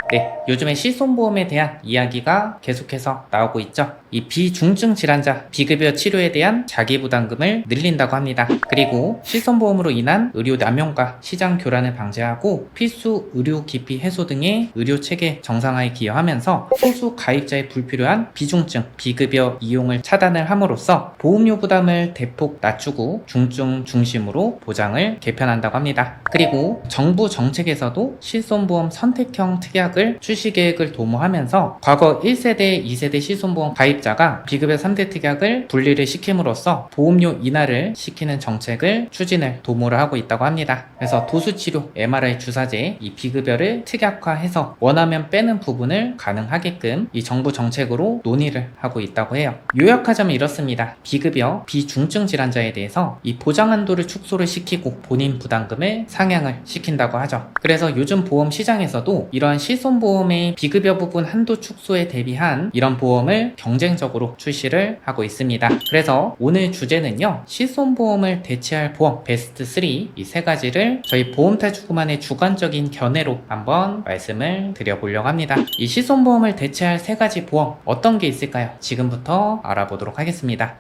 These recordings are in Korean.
네, 요즘에 실손보험에 대한 이야기가 계속해서 나오고 있죠. 이 비중증 질환자 비급여 치료에 대한 자기부담금을 늘린다고 합니다. 그리고 실손보험으로 인한 의료 남용과 시장 교란을 방지하고 필수 의료 기피 해소 등의 의료 체계 정상화에 기여하면서 소수 가입자의 불필요한 비중증 비급여 이용을 차단을 함으로써 보험료 부담을 대폭 낮추고 중증 중심으로 보장을 개편한다고 합니다. 그리고 정부 정책에서도 실손보험 선택형 특약을 출시 계획을 도모하면서 과거 1세대, 2세대 실손보험 가입자가 비급여 3대 특약을 분리를 시킴으로써 보험료 인하를 시키는 정책을 추진을 도모를 하고 있다고 합니다. 그래서 도수치료, MRI 주사제, 이 비급여를 특약화해서 원하면 빼는 부분을 가능하게끔 이 정부 정책으로 논의를 하고 있다고 해요. 요약하자면 이렇습니다. 비급여, 비중증 질환자에 대해서 이 보장 한도를 축소를 시키고 본인 부담금을 상향을 시킨다고 하죠. 그래서 요즘 보험 시장에서도 이러한 실손보험의 비급여 부분 한도 축소에 대비한 이런 보험을 경쟁적으로 출시를 하고 있습니다. 그래서 오늘 주제는요, 실손보험을 대체할 보험 베스트 3 이 세 가지를 저희 보험탈주구만의 주관적인 견해로 한번 말씀을 드려보려고 합니다. 이 실손보험을 대체할 세 가지 보험 어떤 게 있을까요? 지금부터 알아보도록 하겠습니다.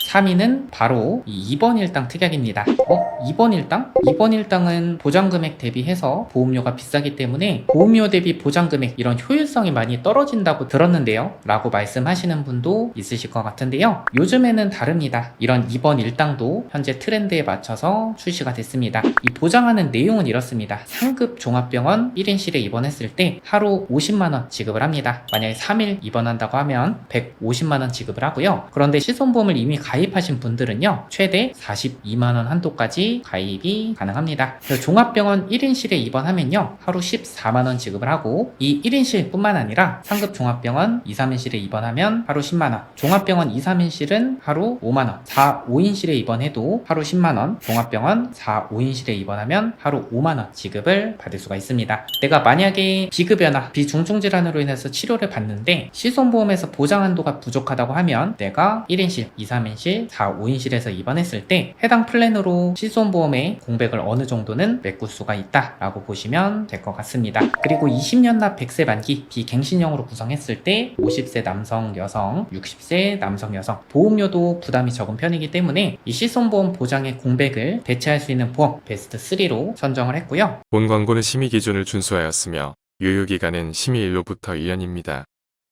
(3) 위는 바로 이 2번 일당 특약입니다. 2번 일당? 2번 일당은 보장금액 대비해서 보험료가 비싸기 때문에 보험료 대비 보장금액 이런 효율성이 많이 떨어진다고 들었는데요 라고 말씀하시는 분도 있으실 것 같은데요, 요즘에는 다릅니다. 이런 2번 일당도 현재 트렌드에 맞춰서 출시가 됐습니다. 이 보장하는 내용은 이렇습니다. 상급 종합병원 1인실에 입원했을 때 하루 50만원 지급을 합니다. 만약에 3일 입원한다고 하면 150만원 지급을 하고요. 그런데 실손보험을 이미 가입하신 분들은요, 최대 42만원 한도까지 가입이 가능합니다. 종합병원 1인실에 입원하면요, 하루 14만원 지급을 하고, 이 1인실 뿐만 아니라 상급 종합병원 2, 3인실에 입원하면 하루 10만원, 종합병원 2, 3인실은 하루 5만원, 4, 5인실에 입원해도 하루 10만원, 종합병원 4, 5인실에 입원하면 하루 5만원 지급을 받을 수가 있습니다. 내가 만약에 비급여나 비중증 질환으로 인해서 치료를 받는데 실손보험에서 보장 한도가 부족하다고 하면 내가 1인실, 2, 3인실 4, 5인실에서 입원했을 때 해당 플랜으로 실손보험의 공백을 어느 정도는 메꿀 수가 있다 라고 보시면 될 것 같습니다. 그리고 20년 납 100세 만기 비갱신형으로 구성했을 때 50세 남성 여성, 60세 남성 여성 보험료도 부담이 적은 편이기 때문에 이 실손보험 보장의 공백을 대체할 수 있는 보험 베스트 3로 선정을 했고요. 본 광고는 심의 기준을 준수하였으며 유효기간은 심의일로부터 1년입니다.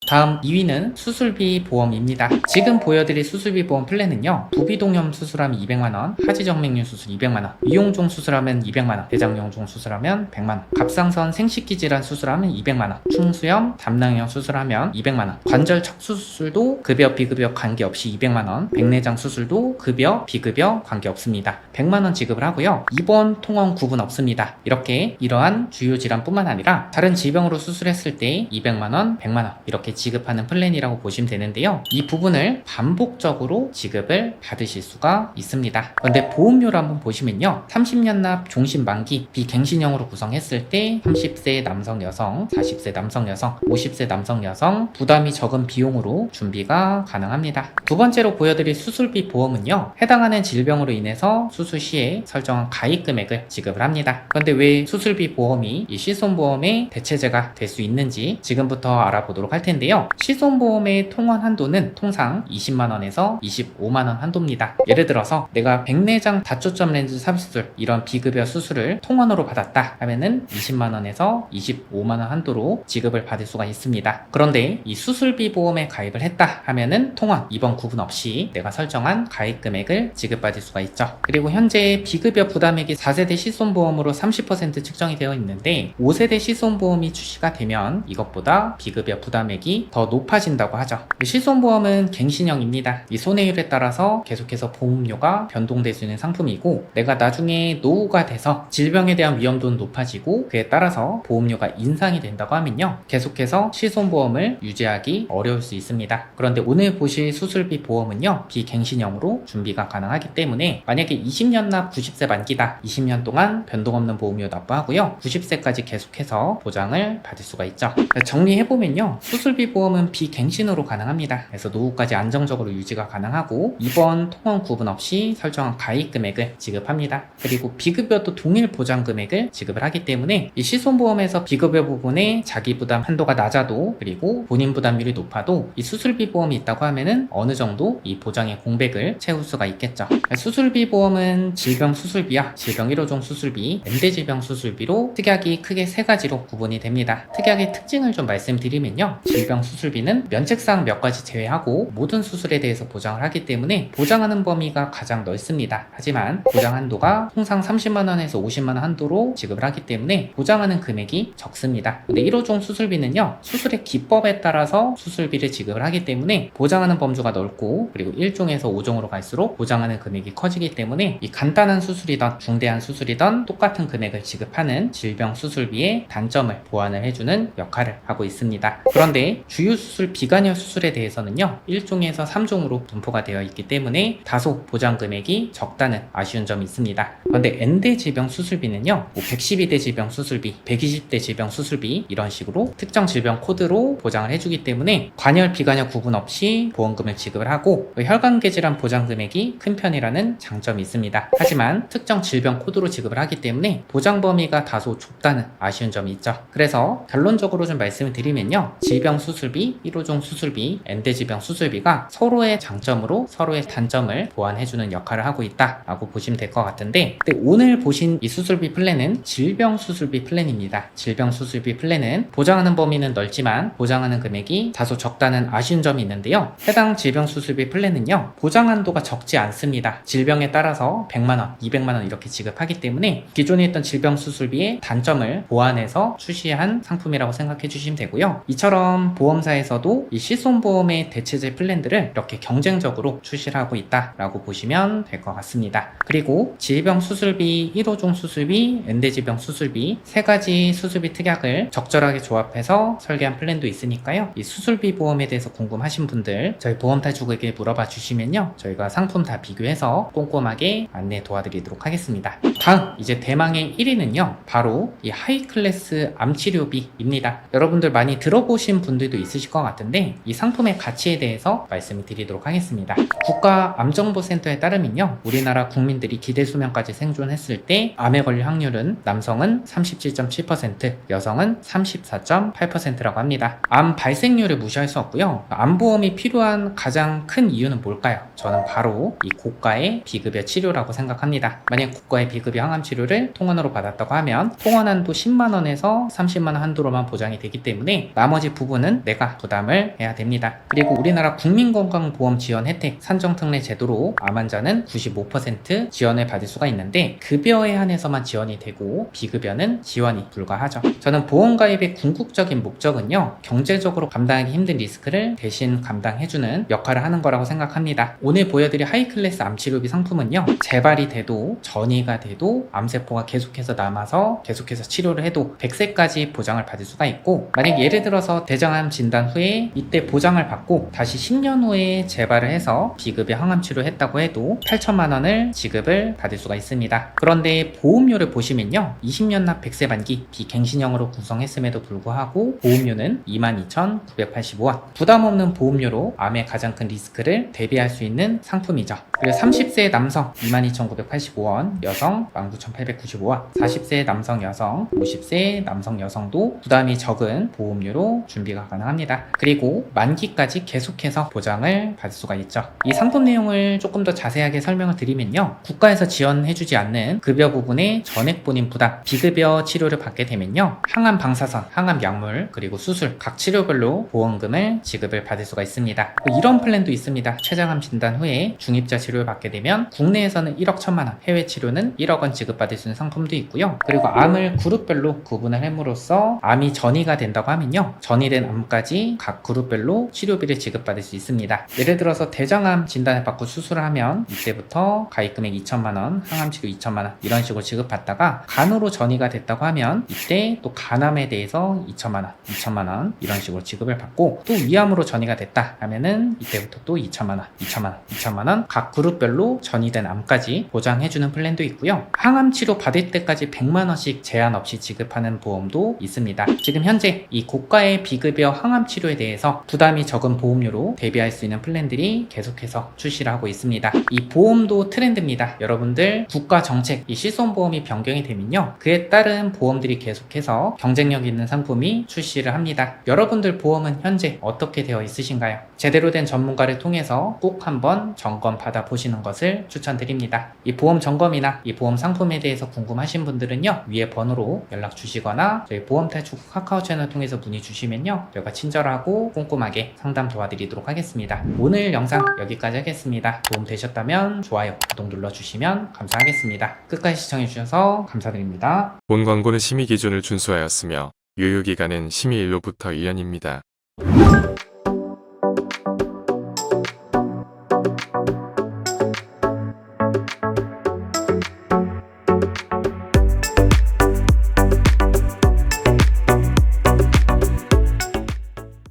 다음 2위는 수술비 보험입니다. 지금 보여드릴 수술비 보험 플랜은요, 부비동염 수술하면 200만원, 하지정맥류 수술 200만원, 위용종 수술하면 200만원, 대장용종 수술하면 100만원, 갑상선 생식기 질환 수술하면 200만원, 충수염, 담낭염 수술하면 200만원, 관절 척수 수술도 급여 비급여 관계없이 200만원, 백내장 수술도 급여 비급여 관계없습니다. 100만원 지급을 하고요. 입원 통원 구분 없습니다. 이렇게 이러한 주요 질환뿐만 아니라 다른 질병으로 수술했을 때 200만원, 100만원 이렇게 지급하는 플랜이라고 보시면 되는데요, 이 부분을 반복적으로 지급을 받으실 수가 있습니다. 그런데 보험료를 한번 보시면요, 30년 납 종신 만기 비갱신형으로 구성했을 때 30세 남성 여성, 40세 남성 여성, 50세 남성 여성 부담이 적은 비용으로 준비가 가능합니다. 두 번째로 보여드릴 수술비 보험은요, 해당하는 질병으로 인해서 수술 시에 설정한 가입 금액을 지급을 합니다. 그런데 왜 수술비 보험이 이 실손보험의 대체제가 될 수 있는지 지금부터 알아보도록 할 텐데요, 실손보험의 통원 한도는 통상 20만원에서 25만원 한도입니다. 예를 들어서 내가 백내장 다초점 렌즈 삽수술 이런 비급여 수술을 통원으로 받았다 하면은 20만원에서 25만원 한도로 지급을 받을 수가 있습니다. 그런데 이 수술비 보험에 가입을 했다 하면은 통원, 입원 구분 없이 내가 설정한 가입 금액을 지급받을 수가 있죠. 그리고 현재 비급여 부담액이 4세대 실손보험으로 30% 측정이 되어 있는데 5세대 실손보험이 출시가 되면 이것보다 비급여 부담액이 금액이 더 높아진다고 하죠. 실손보험은 갱신형입니다. 이 손해율에 따라서 계속해서 보험료가 변동될 수 있는 상품이고, 내가 나중에 노후가 돼서 질병에 대한 위험도는 높아지고 그에 따라서 보험료가 인상이 된다고 하면요, 계속해서 실손보험을 유지하기 어려울 수 있습니다. 그런데 오늘 보실 수술비 보험은요, 비갱신형으로 준비가 가능하기 때문에 만약에 20년 납 90세 만기다, 20년 동안 변동 없는 보험료 납부하고요, 90세까지 계속해서 보장을 받을 수가 있죠. 정리해보면요, 수술비 보험은 비갱신으로 가능합니다. 그래서 노후까지 안정적으로 유지가 가능하고, 입원, 통원 구분 없이 설정한 가입 금액을 지급합니다. 그리고 비급여도 동일 보장 금액을 지급을 하기 때문에 이 실손보험에서 비급여 부분에 자기 부담 한도가 낮아도, 그리고 본인 부담률이 높아도 이 수술비 보험이 있다고 하면은 어느 정도 이 보장의 공백을 채울 수가 있겠죠. 수술비 보험은 질병 수술비와 질병 1호종 수술비, 엔대질병 수술비로 특약이 크게 세 가지로 구분이 됩니다. 특약의 특징을 좀 말씀드리면요, 질병 수술비는 면책사항 몇 가지 제외하고 모든 수술에 대해서 보장을 하기 때문에 보장하는 범위가 가장 넓습니다. 하지만 보장 한도가 통상 30만원에서 50만원 한도로 지급을 하기 때문에 보장하는 금액이 적습니다. 근데 1호종 수술비는요, 수술의 기법에 따라서 수술비를 지급을 하기 때문에 보장하는 범주가 넓고, 그리고 1종에서 5종으로 갈수록 보장하는 금액이 커지기 때문에 이 간단한 수술이던 중대한 수술이던 똑같은 금액을 지급하는 질병 수술비의 단점을 보완을 해주는 역할을 하고 있습니다. 그런데 주요 수술 비관여 수술에 대해서는요, 1종에서 3종으로 분포가 되어 있기 때문에 다소 보장 금액이 적다는 아쉬운 점이 있습니다. 그런데 N대 질병 수술비는요, 112대 질병 수술비, 120대 질병 수술비 이런 식으로 특정 질병 코드로 보장을 해주기 때문에 관여 비관여 구분 없이 보험금을 지급을 하고, 혈관계 질환 보장 금액이 큰 편이라는 장점이 있습니다. 하지만 특정 질병 코드로 지급을 하기 때문에 보장 범위가 다소 좁다는 아쉬운 점이 있죠. 그래서 결론적으로 좀 말씀을 드리면요, 질병 수술비, 1호종 수술비, N대질병 수술비가 서로의 장점으로 서로의 단점을 보완해주는 역할을 하고 있다라고 보시면 될 것 같은데, 오늘 보신 이 수술비 플랜은 질병 수술비 플랜입니다. 질병 수술비 플랜은 보장하는 범위는 넓지만 보장하는 금액이 다소 적다는 아쉬운 점이 있는데요, 해당 질병 수술비 플랜은요, 보장 한도가 적지 않습니다. 질병에 따라서 100만원, 200만원 이렇게 지급하기 때문에 기존에 있던 질병 수술비의 단점을 보완해서 출시한 상품이라고 생각해 주시면 되고요, 이처럼 보험사에서도 이 실손보험의 대체제 플랜들을 이렇게 경쟁적으로 출시를 하고 있다라고 보시면 될 것 같습니다. 그리고 질병 수술비, 1호종 수술비, N대질병 수술비 세 가지 수술비 특약을 적절하게 조합해서 설계한 플랜도 있으니까요, 이 수술비 보험에 대해서 궁금하신 분들 저희 보험탈주국에게 물어봐 주시면요, 저희가 상품 다 비교해서 꼼꼼하게 안내 도와드리도록 하겠습니다. 다음, 이제 대망의 1위는요, 바로 이 하이클래스 암치료비입니다. 여러분들 많이 들어보신 분들도 있으실 것 같은데, 이 상품의 가치에 대해서 말씀을 드리도록 하겠습니다. 국가암정보센터에 따르면요, 우리나라 국민들이 기대수명까지 생존했을 때 암에 걸릴 확률은 남성은 37.7%, 여성은 34.8%라고 합니다. 암 발생률을 무시할 수 없고요, 암보험이 필요한 가장 큰 이유는 뭘까요? 저는 바로 이 고가의 비급여 치료라고 생각합니다. 만약 고가의 비급여 항암 치료를 통원으로 받았다고 하면 통원 한도 10만원에서 30만원 한도로만 보장이 되기 때문에 나머지 부분은 내가 부담을 해야 됩니다. 그리고 우리나라 국민건강보험 지원 혜택 산정특례 제도로 암 환자는 95% 지원을 받을 수가 있는데, 급여에 한해서만 지원이 되고 비급여는 지원이 불가하죠. 저는 보험가입의 궁극적인 목적은요, 경제적으로 감당하기 힘든 리스크를 대신 감당해주는 역할을 하는 거라고 생각합니다. 오늘 보여드릴 하이클래스 암치료비 상품은요, 재발이 돼도 전이가 돼도 암세포가 계속해서 남아서 계속해서 치료를 해도 100세까지 보장을 받을 수가 있고, 만약 예를 들어서 대장암 진단 후에 이때 보장을 받고 다시 10년 후에 재발을 해서 비급여 항암 치료를 했다고 해도 8천만원을 지급을 받을 수가 있습니다. 그런데 보험료를 보시면요, 20년 납 100세 만기 비갱신형으로 구성했음에도 불구하고 보험료는 22,985원, 부담 없는 보험료로 암의 가장 큰 리스크를 대비할 수 있는 상품이죠. 그리고 30세 남성 22,985원, 여성 19,895원, 40세 남성 여성, 50세 남성 여성도 부담이 적은 보험료로 준비가 가능합니다. 그리고 만기까지 계속해서 보장을 받을 수가 있죠. 이 상품 내용을 조금 더 자세하게 설명을 드리면요, 국가에서 지원해주지 않는 급여 부분의 전액 본인 부담, 비급여 치료를 받게 되면요, 항암 방사선, 항암 약물, 그리고 수술 각 치료별로 보험금을 지급을 받을 수가 있습니다. 이런 플랜도 있습니다. 췌장암 진단 후에 중입자 치료를 받게 되면 국내에서는 1억 1천만원, 해외 치료는 1억원 지급받을 수 있는 상품도 있고요, 그리고 암을 그룹별로 구분을 함으로써 암이 전이가 된다고 하면요, 전이된 암까지 각 그룹별로 치료비를 지급받을 수 있습니다. 예를 들어서 대장암 진단을 받고 수술을 하면 이때부터 가입금액 2천만 원, 항암치료 2천만 원 이런 식으로 지급받다가 간으로 전이가 됐다고 하면 이때 또 간암에 대해서 2천만 원, 2천만 원 이런 식으로 지급을 받고 또 위암으로 전이가 됐다 하면은 이때부터 또 2천만 원, 2천만 원, 2천만 원 각 그룹별로 전이된 암까지 보장해주는 플랜도 있고요. 항암치료 받을 때까지 100만 원씩 제한 없이 지급하는 보험도 있습니다. 지금 현재 이 고가의 비급여 항암치료에 대해서 부담이 적은 보험료로 대비할 수 있는 플랜들이 계속해서 출시를 하고 있습니다. 이 보험도 트렌드입니다. 여러분들 국가 정책, 이 실손보험이 변경이 되면요. 그에 따른 보험들이 계속해서 경쟁력 있는 상품이 출시를 합니다. 여러분들 보험은 현재 어떻게 되어 있으신가요? 제대로 된 전문가를 통해서 꼭 한번 점검 받아보시는 것을 추천드립니다. 이 보험 점검이나 이 보험 상품에 대해서 궁금하신 분들은요. 위에 번호로 연락 주시거나 저희 보험탈출 카카오 채널 통해서 문의 주시면요. 저희가 친절하고 꼼꼼하게 상담 도와드리도록 하겠습니다. 오늘 영상 여기까지 하겠습니다. 도움 되셨다면 좋아요, 구독 눌러주시면 감사하겠습니다. 끝까지 시청해주셔서 감사드립니다. 본 광고는 심의 기준을 준수하였으며 유효기간은 심의 일로부터 1년입니다.